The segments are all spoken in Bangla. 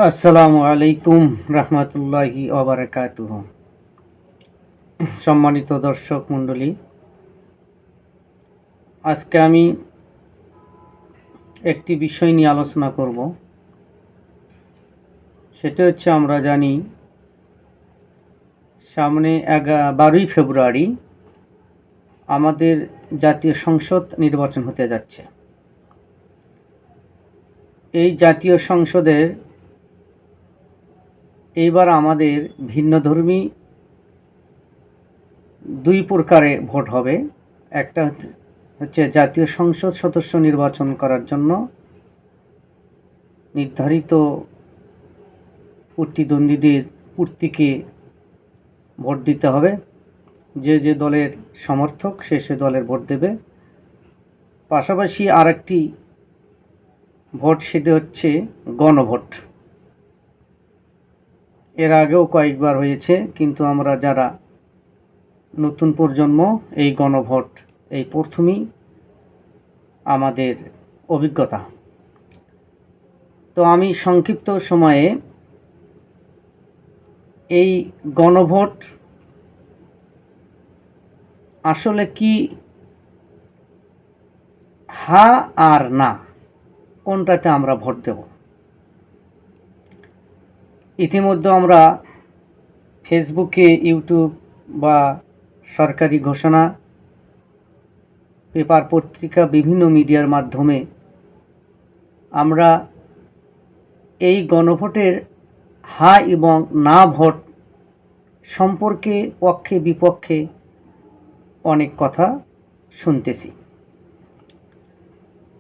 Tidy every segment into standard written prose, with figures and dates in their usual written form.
আসসালামু আলাইকুম রহমতুল্লাহি ওবারাকাতুহ। সম্মানিত দর্শক মণ্ডলী, আজকে আমি একটি বিষয় নিয়ে আলোচনা করব। সেটা হচ্ছে, আমরা জানি সামনে 12ই ফেব্রুয়ারি আমাদের জাতীয় সংসদ নির্বাচন হতে যাচ্ছে। এই জাতীয় সংসদের এইবার আমাদের ভিন্নধর্মী দুই প্রকারে ভোট হবে। একটা হচ্ছে জাতীয় সংসদ সদস্য নির্বাচন করার জন্য নির্ধারিত প্রতিদ্বন্দ্বীদের প্রতীকে ভোট দিতে হবে। যে যে দলের সমর্থক সে দলের ভোট দেবে। পাশাপাশি আরেকটি ভোট, সেটা হচ্ছে গণভোট। এর আগেও কয়েকবার হয়েছে, কিন্তু আমরা যারা নতুন প্রজন্ম, এই গণভোট এই প্রথমেই আমাদের অভিজ্ঞতা। তো আমি সংক্ষিপ্ত সময়ে এই গণভোট আসলে কি, হা আর না, কোনটাতে আমরা ভোট দেব। ইতিমধ্যে আমরা ফেসবুকে, ইউটিউব বা সরকারি ঘোষণা, পেপার, পত্রিকা, বিভিন্ন মিডিয়ার মাধ্যমে আমরা এই গণভোটের হা এবং না ভোট সম্পর্কে পক্ষে বিপক্ষে অনেক কথা শুনতেছি।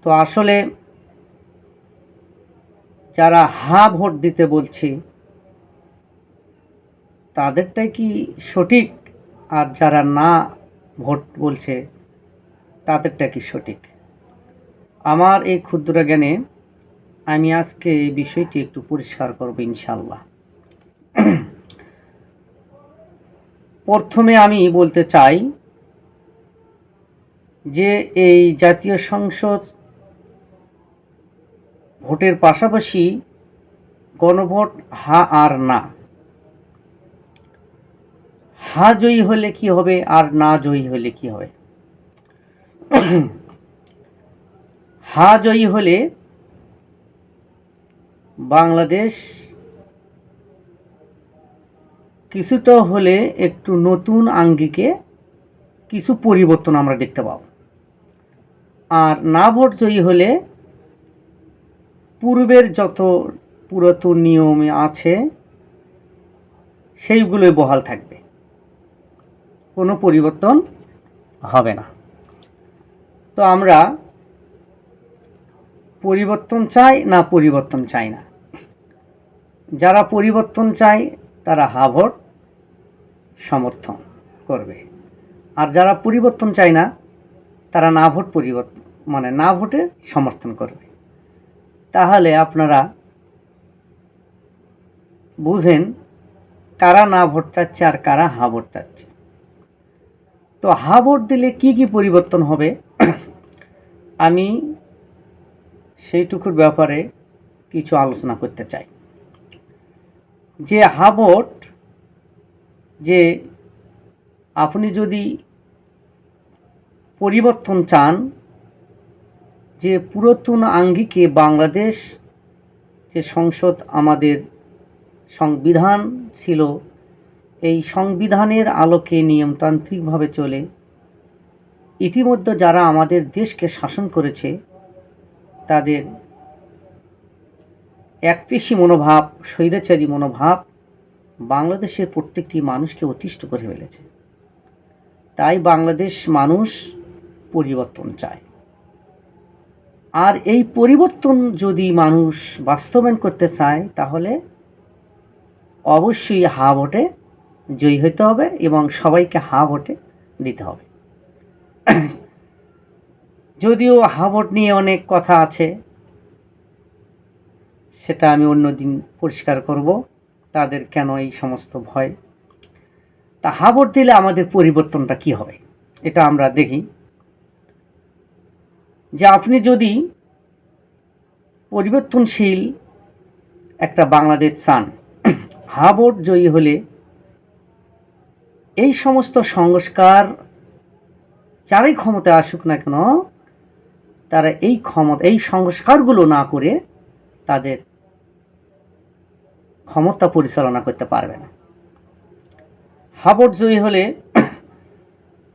তো আসলে যারা হা ভোট দিতে বলছে তাদেরটাই কি সঠিক, আর যারা না ভোট বলছে তাদেরটা কি সঠিক? আমার এই ক্ষুদ্র জ্ঞানে আমি আজকে এই বিষয়টি একটু পরিষ্কার করব ইনশাল্লাহ। প্রথমে আমি বলতে চাই যে এই জাতীয় সংসদ ভোটের পাশাপাশি গণভোট হা আর না। হা জয়ী হলে কি হবে আর না জয়ী হলে কি হবে? হা জয়ী হলে বাংলাদেশ কিছুটা হলে একটু নতুন আঙ্গিকে কিছু পরিবর্তন আমরা দেখতে পাব। আর না ভোট জয়ী হলে পূর্বের যত পুরাতন নিয়মে আছে সেইগুলোই বহাল থাকবে, কোনো পরিবর্তন হবে না। তো আমরা পরিবর্তন চাই না পরিবর্তন চাই না? যারা পরিবর্তন চায় তারা হা ভোট সমর্থন করবে, আর যারা পরিবর্তন চায় না তারা না ভোট পরিবর্তন না ভোটে সমর্থন করবে। তাহলে আপনারা বুঝেন কারা না ভোট চাচ্ছে আর কারা হা ভোট চাচ্ছে। তো হা ভোট দিলে কি কি পরিবর্তন হবে আমি সেইটুকুর ব্যাপারে কিছু আলোচনা করতে চাই। যে হা ভোট, যে আপনি যদি পরিবর্তন চান, যে পুরাতন আঙ্গিকে বাংলাদেশ যে সংসদ, আমাদের সংবিধান ছিল, এই সংবিধানের আলোকে নিয়মতান্ত্রিকভাবে চলে। ইতিমধ্যে যারা আমাদের দেশকে শাসন করেছে তাদের একপেশী মনোভাব, স্বৈরাচারী মনোভাব বাংলাদেশের প্রত্যেকটি মানুষকে অতিষ্ঠ করে ফেলেছে। তাই বাংলাদেশ মানুষ পরিবর্তন চায়। আর এই পরিবর্তন যদি মানুষ বাস্তবায়ন করতে চায় তাহলে অবশ্যই হা ভোটে জয়ী হতে হবে এবং সবাইকে হা ভোটে দিতে হবে। যদিও হা ভোট নিয়ে অনেক কথা আছে, সেটা আমি অন্যদিন পরিষ্কার করব, তাদের কেন এই সমস্ত ভয়। তা হা ভোট দিলে আমাদের পরিবর্তনটা কি হবে এটা আমরা দেখি। যে আপনি যদি পরিবর্তনশীল একটা বাংলাদেশ চান। হা ভোট জয়ী হলে এই সমস্ত সংস্কার যারাই ক্ষমতায় আসুক না কেন, তারা এই সংস্কারগুলো না করে তাদের ক্ষমতা পরিচালনা করতে পারবে না। হা ভোট জয়ী হলে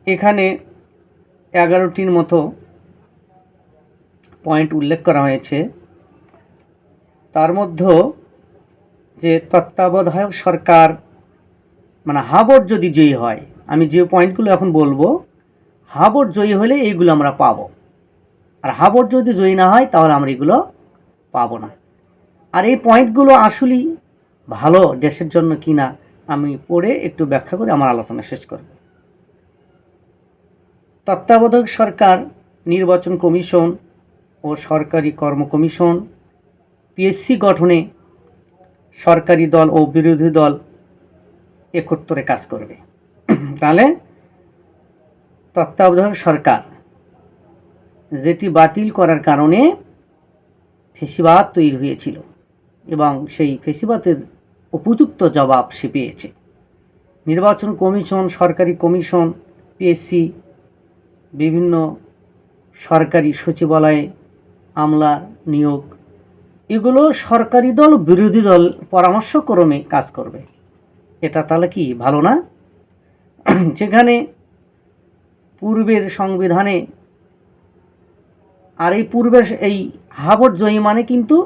এখানে 11টির মতো পয়েন্ট উল্লেখ করা হয়েছে। তার মধ্যে যে তত্ত্বাবধায়ক সরকার মানে হা ভোট যদি জয়ী হয়, আমি যে পয়েন্টগুলো এখন বলবো, হা ভোট জয়ী হলে এইগুলো আমরা পাবো, আর হা ভোট যদি জয়ী না হয় তাহলে আমরা এগুলো পাবো না। আর এই পয়েন্টগুলো আসলেই ভালো দেশের জন্য কিনা আমি পড়ে একটু ব্যাখ্যা করে আমার আলোচনা শেষ করব। তত্ত্বাবধায়ক সরকার, নির্বাচন কমিশন ও সরকারি কর্ম কমিশন, পিএসসি গঠনে সরকারি দল ও বিরোধী দল একত্রে কাজ করবে। তাহলে তত্ত্বাবধায়ক সরকার যেটি বাতিল করার কারণে ফেসিবাদ তৈরি হয়েছিল এবং সেই ফেসিবাদের উপযুক্ত জবাব সে পেয়েছে। নির্বাচন কমিশন, সরকারি কমিশন, পিএসসি, বিভিন্ন সরকারি সচিবালয়ে আমলার নিয়োগ, এগুলো সরকারি দল বিরোধী দল পরামর্শক্রমে কাজ করবে। এটা তাহলে কি ভালো না? যেখানে পূর্বের সংবিধানে, আর এই পূর্বের এই হা ভোট জয়ী মানে কিন্তু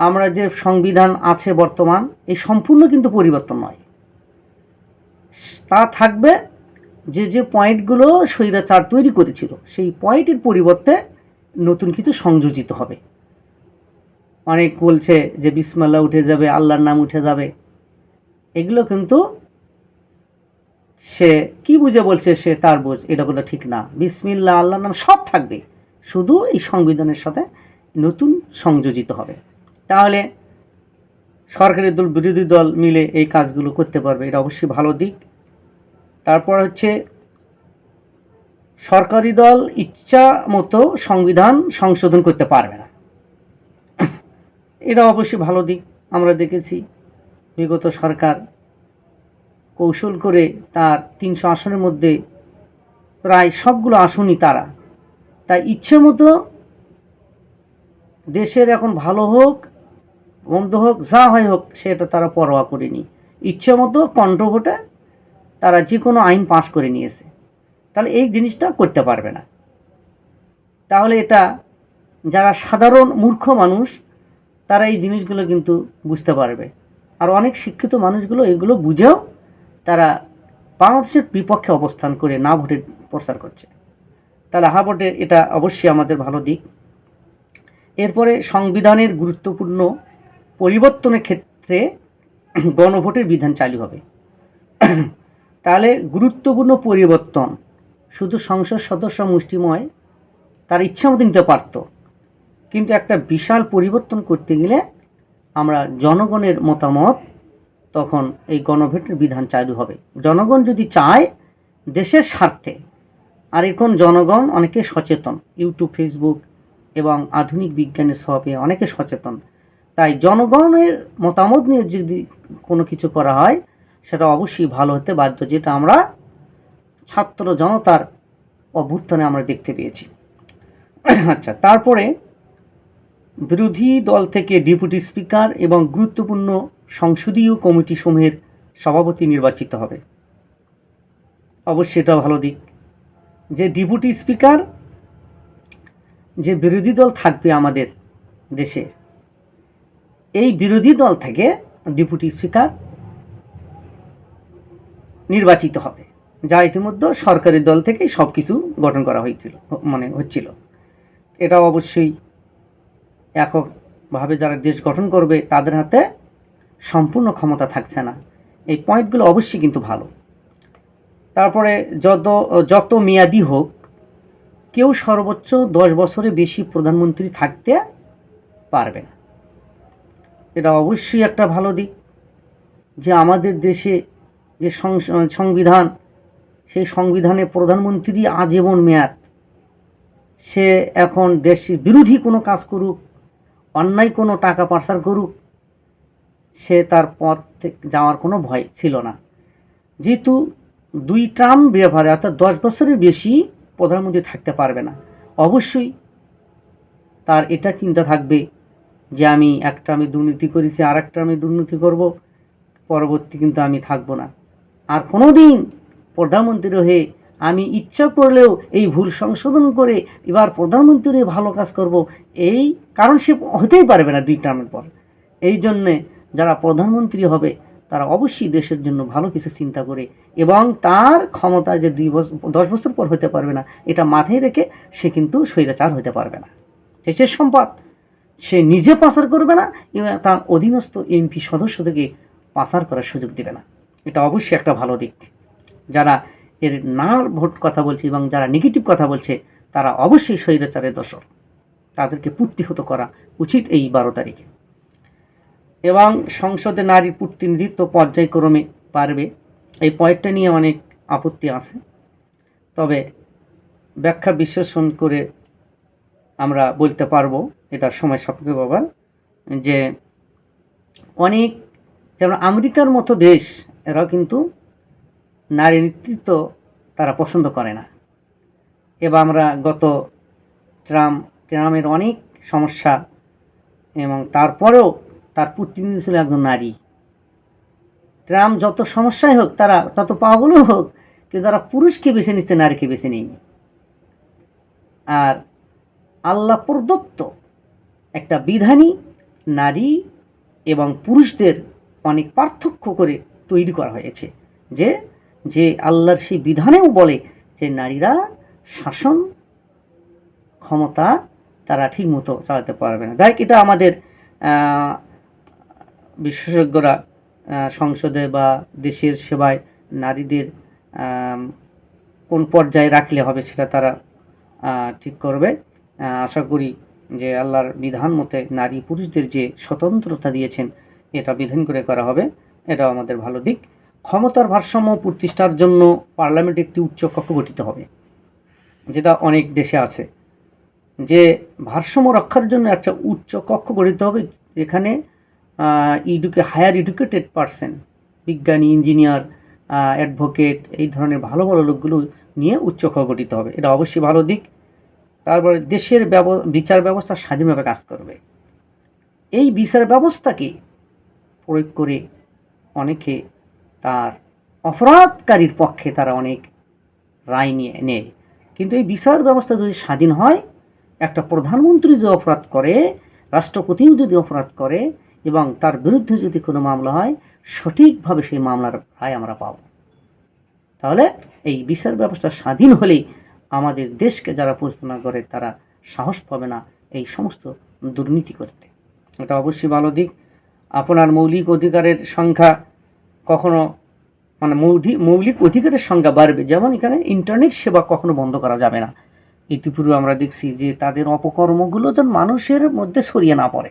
আমরা যে সংবিধান আছে বর্তমান, এই সম্পূর্ণ কিন্তু পরিবর্তন নয়। তা থাকবে যে পয়েন্টগুলো স্বৈরাচার তৈরি করেছিল সেই পয়েন্টের পরিবর্তে নতুন কিছু সংযোজিত হবে। অনেক বলছে যে বিসমিল্লাহ উঠে যাবে, আল্লাহর নাম উঠে যাবে, এগুলো কিন্তু সে কি বুঝে বলছে, সে তার বোঝ, এটা বলে ঠিক না। বিসমিল্লাহ, আল্লাহর নাম সব থাকবে, শুধু এই সংবিধানের সাথে নতুন সংযোজিত হবে। তাহলে সরকারি দল বিরোধী দল মিলে এই কাজগুলো করতে পারবে, এটা অবশ্যই ভালো দিক। তারপর হচ্ছে সরকারি দল ইচ্ছা মতো সংবিধান সংশোধন করতে পারবে না, এটা অবশ্যই ভালো দিক। আমরা দেখেছি বিগত সরকার কৌশল করে তার 300 আসনের মধ্যে প্রায় সবগুলো আসনই তাই ইচ্ছে মতো দেশের এখন ভালো হোক মন্দ হোক যা হয় হোক সেটা তারা পরোয়া করেনি, ইচ্ছে মতো কণ্ঠভোটে তারা যে কোনো আইন পাশ করে নিয়েছে। তাহলে এই জিনিসটা করতে পারবে না। তাহলে এটা যারা সাধারণ মূর্খ মানুষ তারা এই জিনিসগুলো কিন্তু বুঝতে পারবে, আর অনেক শিক্ষিত মানুষগুলো এগুলো বুঝেও তারা বাংলাদেশের বিপক্ষে অবস্থান করে না ভোটের প্রচার করছে। তাহলে হা ভোটে এটা অবশ্যই আমাদের ভালো দিক। এরপরে সংবিধানের গুরুত্বপূর্ণ পরিবর্তনের ক্ষেত্রে গণভোটের বিধান চালু হবে। তাহলে গুরুত্বপূর্ণ পরিবর্তন শুধু সংসদ সদস্য মুষ্টিময় তার ইচ্ছা মতো নিতে পারত, কিন্তু একটা বিশাল পরিবর্তন করতে গেলে আমরা জনগণের মতামত, তখন এই গণভোটের বিধান চালু হবে। জনগণ যদি চায় দেশের স্বার্থে, আর এখন জনগণ অনেকে সচেতন, ইউটিউব, ফেসবুক এবং আধুনিক বিজ্ঞানের সবে অনেকে সচেতন, তাই জনগণের মতামত নিয়ে যদি কোনো কিছু করা হয় সেটা অবশ্যই ভালো হতে বাধ্য, যেটা আমরা ছাত্র জনতার অভ্যুত্থানে আমরা দেখতে পেয়েছি। আচ্ছা, তারপরে বিরোধী দল থেকে ডেপুটি স্পিকার এবং গুরুত্বপূর্ণ সংসদীয় কমিটি সমূহের সভাপতি নির্বাচিত হবে। অবশ্যই এটা ভালো দিক যে ডেপুটি স্পিকার, যে বিরোধী দল থাকবে আমাদের দেশে, এই বিরোধী দল থেকে ডেপুটি স্পিকার নির্বাচিত হবে, যা ইতিমধ্যে সরকারি দল থেকে সব কিছু গঠন করা হচ্ছিল। এটা অবশ্যই এককভাবে যারা দেশ গঠন করবে তাদের হাতে সম্পূর্ণ ক্ষমতা থাকছে না। এই পয়েন্টগুলো অবশ্যই কিন্তু ভালো। তারপরে যত মেয়াদি হোক কেউ সর্বোচ্চ 10 বছরের বেশি প্রধানমন্ত্রী থাকতে পারবে না। এটা অবশ্যই একটা ভালো দিক যে আমাদের দেশে যে সংবিধান, সেই সংবিধানে প্রধানমন্ত্রী আজীবন মেয়াদ, সে এখন দেশের বিরোধী কোনো কাজ করুক অন্যায় কোনো টাকা পাচার করুক, সে তার পথ থেকে যাওয়ার কোনো ভয় ছিল না। যেহেতু 2 টার্ম ব্যবহারে অর্থাৎ 10 বছরের বেশি প্রধানমন্ত্রী থাকতে পারবে না, অবশ্যই তার এটা চিন্তা থাকবে যে আমি এক টার্মে দুর্নীতি করেছি, আর এক টার্মে দুর্নীতি করব, পরবর্তী কিন্তু আমি থাকবো না। আর কোনো দিন প্রধানমন্ত্রী হয়ে আমি ইচ্ছা করলেও এই ভুল সংশোধন করে এবার প্রধানমন্ত্রী হয়ে ভালো কাজ করব, এই কারণ সে হতেই পারবে না 2 টার্মের পর। এই জন্যে যারা প্রধানমন্ত্রী হবে তারা অবশ্যই দেশের জন্য ভালো কিছু চিন্তা করে, এবং তার ক্ষমতা যে 10 বছর পর হতে পারবে না এটা মাথায় রেখে সে কিন্তু স্বৈরাচার হতে পারবে না। দেশের সম্পদ সে নিজে পাচার করবে না এবং তার অধীনস্থ এমপি সদস্য থেকে পাচার করার সুযোগ দেবে না। এটা অবশ্যই একটা ভালো দিক। যারা এর না ভোট কথা বলছে এবং যারা নেগেটিভ কথা বলছে তারা অবশ্যই স্বৈরাচারের দোষর, তাদেরকে প্রতিহত করা উচিত এই 12 তারিখে। এবং সংসদে নারীর প্রতিনিধিত্ব পর্যায়ক্রমে পারবে, এই পয়েন্টটা নিয়ে অনেক আপত্তি আছে, তবে ব্যাখ্যা বিশ্লেষণ করে আমরা বলতে পারবো এটা সময় সাপেক্ষ ব্যাপার, যে অনেক, যেমন আমেরিকার মতো দেশ, এরাও কিন্তু নারী নেতৃত্ব তারা পছন্দ করে না। এবার আমরা গত ট্রাম্পের অনেক সমস্যা, এবং তারপরেও তার প্রতিনিধি ছিল একজন নারী। ট্রাম্প যত সমস্যাই হোক, তারা তত পাগল হোক, কিন্তু তারা পুরুষকে বেছে নিচ্ছে, নারীকে বেছে নেয়নি। আর আল্লাহ প্রদত্ত একটা বিধানই নারী এবং পুরুষদের অনেক পার্থক্য করে তৈরি করা হয়েছে, যে যে আল্লাহর সেই বিধানেও বলে যে নারীরা শাসন ক্ষমতা তারা ঠিকমতো চালাতে পারবে না। যাই এটা আমাদের বিশেষজ্ঞরা সংসদে বা দেশের সেবায় নারীদের কোন পর্যায়ে রাখলে হবে সেটা তারা ঠিক করবে। আশা করি যে আল্লাহর বিধান মতে নারী পুরুষদের যে স্বতন্ত্রতা দিয়েছেন এটা বিধান করে করা হবে, এটাও আমাদের ভালো দিক। ক্ষমতার ভারসাম্য প্রতিষ্ঠার জন্য পার্লামেন্টে একটি উচ্চ কক্ষ গঠিত হবে, যেটা অনেক দেশে আছে, যে ভারসাম্য রক্ষার জন্য একটা উচ্চ কক্ষ গঠিত হবে, যেখানে হায়ার এডুকেটেড পারসন, বিজ্ঞানী, ইঞ্জিনিয়ার, অ্যাডভোকেট, এই ধরনের ভালো ভালো লোকগুলো নিয়ে উচ্চ কক্ষ গঠিত হবে, এটা অবশ্যই ভালো দিক। তারপরে দেশের বিচার ব্যবস্থা স্বাধীনভাবে কাজ করবে। এই বিচার ব্যবস্থাকে প্রয়োগ করে অনেকে তার অপরাধকারীর পক্ষে তারা অনেক রায় নিয়ে নেয়, কিন্তু এই বিচার ব্যবস্থা যদি স্বাধীন হয়, একটা প্রধানমন্ত্রী যদি অপরাধ করে, রাষ্ট্রপতিও যদি অপরাধ করে এবং তার বিরুদ্ধে যদি কোনো মামলা হয়, সঠিকভাবে সেই মামলার রায় আমরা পাব। তাহলে এই বিচার ব্যবস্থা স্বাধীন হলেই আমাদের দেশকে যারা পরিচালনা করে তারা সাহস পাবে না এই সমস্ত দুর্নীতি করতে। এটা অবশ্যই ভালো দিক। আপনার মৌলিক অধিকারের সংখ্যা কখনো মৌলিক অধিকারের সংখ্যা বাড়বে, যেমন এখানে ইন্টারনেট সেবা কখনো বন্ধ করা যাবে না। ইতিপূর্বে আমরা দেখছি যে তাদের অপকর্মগুলো যেন মানুষের মধ্যে ছড়িয়ে না পড়ে,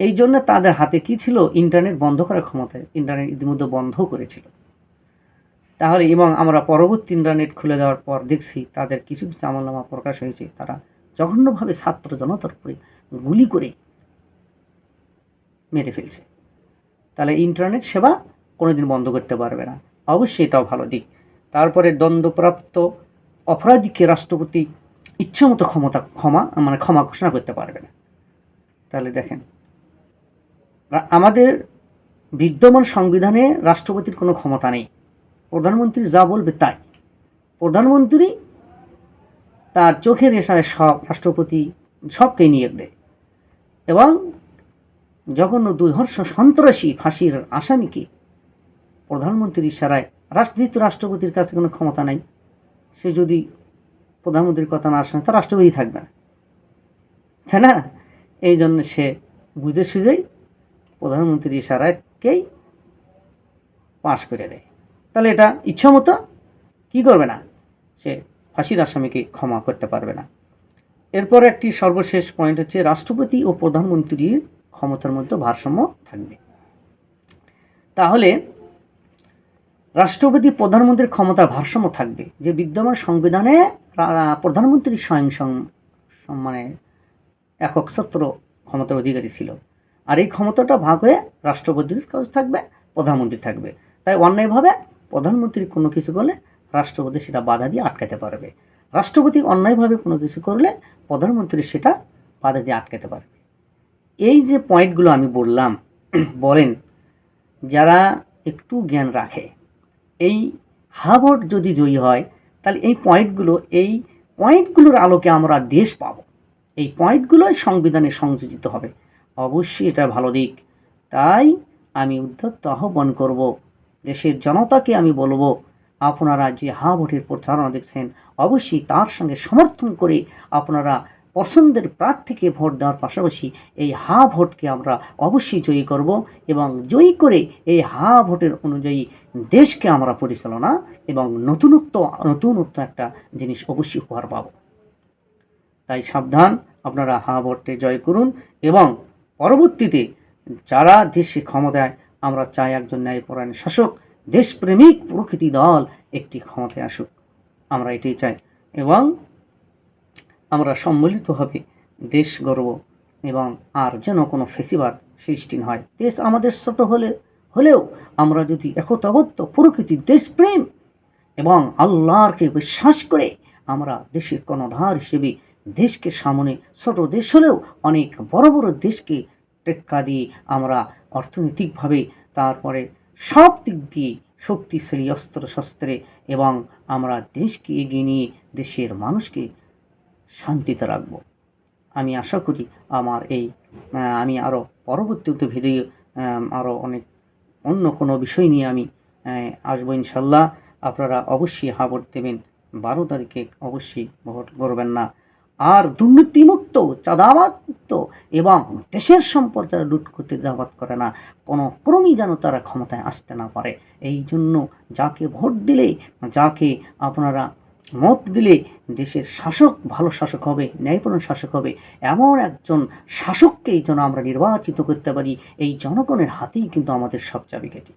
এই জন্য তাদের হাতে কি ছিল, ইন্টারনেট বন্ধ করার ক্ষমতা। ইন্টারনেট ইতিমধ্যে বন্ধ করেছিল। তাহলে এবং আমরা পরবর্তী ইন্টারনেট খুলে দেওয়ার পর দেখছি তাদের কিছু কিছু আমলনামা প্রকাশ হয়েছে, তারা জঘন্যভাবে ছাত্র জনতার উপরে গুলি করে মেরে ফেলছে। তাহলে ইন্টারনেট সেবা কোনোদিন বন্ধ করতে পারবে না, অবশ্যই এটাও ভালো দিক। তারপরে দণ্ডপ্রাপ্ত অপরাধীকে রাষ্ট্রপতি ইচ্ছামতো ক্ষমা ঘোষণা করতে পারবে না। তাহলে দেখেন, আমাদের বিদ্যমান সংবিধানে রাষ্ট্রপতির কোনো ক্ষমতা নেই, প্রধানমন্ত্রী যা বলবে তাই। প্রধানমন্ত্রী তার চোখের ইশারায় সব রাষ্ট্রপতি সবকেই নিয়োগ দেয়, এবং জঘন্য দুর্ধর্ষ সন্ত্রাসী ফাঁসির আসামিকে প্রধানমন্ত্রীর ইশারায়, যেহেতু রাষ্ট্রপতির কাছে কোনো ক্ষমতা নাই, সে যদি প্রধানমন্ত্রীর কথা না শোনে তার রাষ্ট্রপতি থাকবে না, তাই না? এই জন্য সে বুঝে সুঝেই প্রধানমন্ত্রীর ইশারাকেই পাশ করে দেয়। তাহলে এটা ইচ্ছামতো কী করবে না, সে ফাঁসির আসামিকে ক্ষমা করতে পারবে না। এরপর একটি সর্বশেষ পয়েন্ট হচ্ছে রাষ্ট্রপতি ও প্রধানমন্ত্রীর ক্ষমতার মধ্যে ভারসাম্য থাকবে। তাহলে রাষ্ট্রপতি প্রধানমন্ত্রীর ক্ষমতার ভারসাম্য থাকবে, যে বিদ্যমান সংবিধানে প্রধানমন্ত্রী স্বয়ং মানে একক ছত্র ক্ষমতার অধিকারী ছিল। আর এই ক্ষমতাটা ভাগ হয়ে রাষ্ট্রপতির কাছে থাকবে, প্রধানমন্ত্রী থাকবে। তাই অন্যায়ভাবে প্রধানমন্ত্রী কোনো কিছু করলে রাষ্ট্রপতি সেটা বাধা দিয়ে আটকাতে পারবে, রাষ্ট্রপতি অন্যায়ভাবে কোনো কিছু করলে প্রধানমন্ত্রী সেটা বাধা দিয়ে আটকাতে পারবে। এই যে পয়েন্টগুলো আমি বললাম, বলেন যারা একটু জ্ঞান রাখে, এই হা ভোট যদি জয়ী হয় তাহলে এই পয়েন্টগুলোর আলোকে আমরা দেশ পাব। এই পয়েন্টগুলোই সংবিধানে সংযোজিত হবে, অবশ্যই এটা ভালো দিক। তাই আমি উদ্ধত্ত আহ্বান করব, দেশের জনতাকে আমি বলবো, আপনারা যে হা ভোটের প্রচারণা দেখছেন অবশ্যই তার সঙ্গে সমর্থন করে আপনারা পছন্দের প্রার্থীকে ভোট দেওয়ার পাশাপাশি এই হা ভোটকে আমরা অবশ্যই জয়ী করব, এবং জয়ী করে এই হা ভোটের অনুযায়ী দেশকে আমরা পরিচালনা এবং নতুনত্ব একটা জিনিস অবশ্যই উপহার পাব। তাই সাবধান, আপনারা হা ভোটে জয় করুন, এবং পরবর্তীতে যারা দেশে ক্ষমতায়, আমরা চাই একজন ন্যায়পরায়ণ শাসক, দেশপ্রেমিক প্রকৃতি দল একটি ক্ষমতায় আসুক, আমরা এটাই চাই। এবং আমরা সম্মিলিতভাবে দেশ গড়ব, এবং আর যেন কোনো ফেসিবাদ সৃষ্টি হয়। দেশ আমাদের ছোট হলেও আমরা যদি একতাবদ্ধ প্রকৃতি, দেশপ্রেম এবং আল্লাহকে বিশ্বাস করে আমরা দেশের কর্ণধার হিসেবে দেশকে সামনে, ছোট দেশ হলেও অনেক বড় বড় দেশকে টেক্কা দিয়ে আমরা অর্থনৈতিকভাবে, তারপরে সব দিক দিয়ে শক্তিশালী অস্ত্র শস্ত্রে, এবং আমরা দেশকে এগিয়ে নিয়ে দেশের মানুষকে শান্তিতে রাখব। আমি আশা করি আমি আরও পরবর্তীতে ভিডিও আরও অনেক অন্য কোনো বিষয় নিয়ে আমি আসবো ইনশাল্লাহ। আপনারা অবশ্যই হা ভোট দেবেন, 12 তারিখে অবশ্যই ভোট করবেন না। আর দুর্নীতিমুক্ত, চাঁদাবাদমুক্ত এবং দেশের সম্পদ যারা লুট করতে দাবাত করে না, কোনো ক্রমেই যেন তারা ক্ষমতায় আসতে না পারে। এই জন্য যাকে ভোট দিলে, যাকে আপনারা মত দিলে দেশের শাসক ভালো শাসক হবে, ন্যায়পরায়ণ শাসক হবে, এমন একজন শাসককেই যেন আমরা নির্বাচিত করতে পারি। এই জনগণের হাতেই কিন্তু আমাদের সব চাবিকাঠি।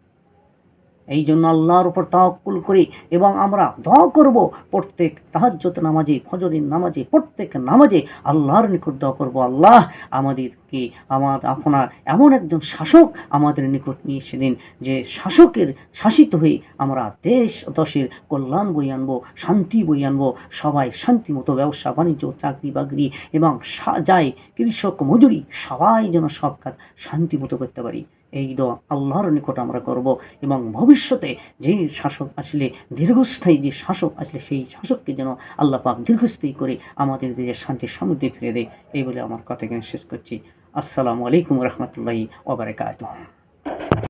এই জন্য আল্লাহর উপর তাওয়াক্কুল করি, এবং আমরা দোয়া করব প্রত্যেক তাহাজ্জুদ নামাজে, ফজরের নামাজে, প্রত্যেক নামাজে আল্লাহর নিকট দোয়া করব, আল্লাহ আমাদেরকে আপনার এমন একজন শাসক আমাদের নিকট নিয়ে এসেদিন, যে শাসকের শাসিত হয়ে আমরা দেশের কল্যাণ বই আনবো, শান্তি বই আনবো, সবাই শান্তি মতো ব্যবসা বাণিজ্য, চাকরি বাকরি এবং যাই কৃষক মজুরি, সবাই যেন সব কাজ শান্তি মতো করতে পারি। এই দোয়া আল্লাহর নিকট আমরা করব, এবং ভবিষ্যতে যেই শাসক আসলে দীর্ঘস্থায়ী, যে শাসক আসলে সেই শাসককে যেন আল্লাহ পাক দীর্ঘস্থায়ী করে আমাদের দেশের শান্তি সমৃদ্ধি ফিরে দেয়। এই বলে আমার কথা এখানে শেষ করছি। আসসালামু আলাইকুম রহমতুল্লাহি ওয়া বারাকাতুহু।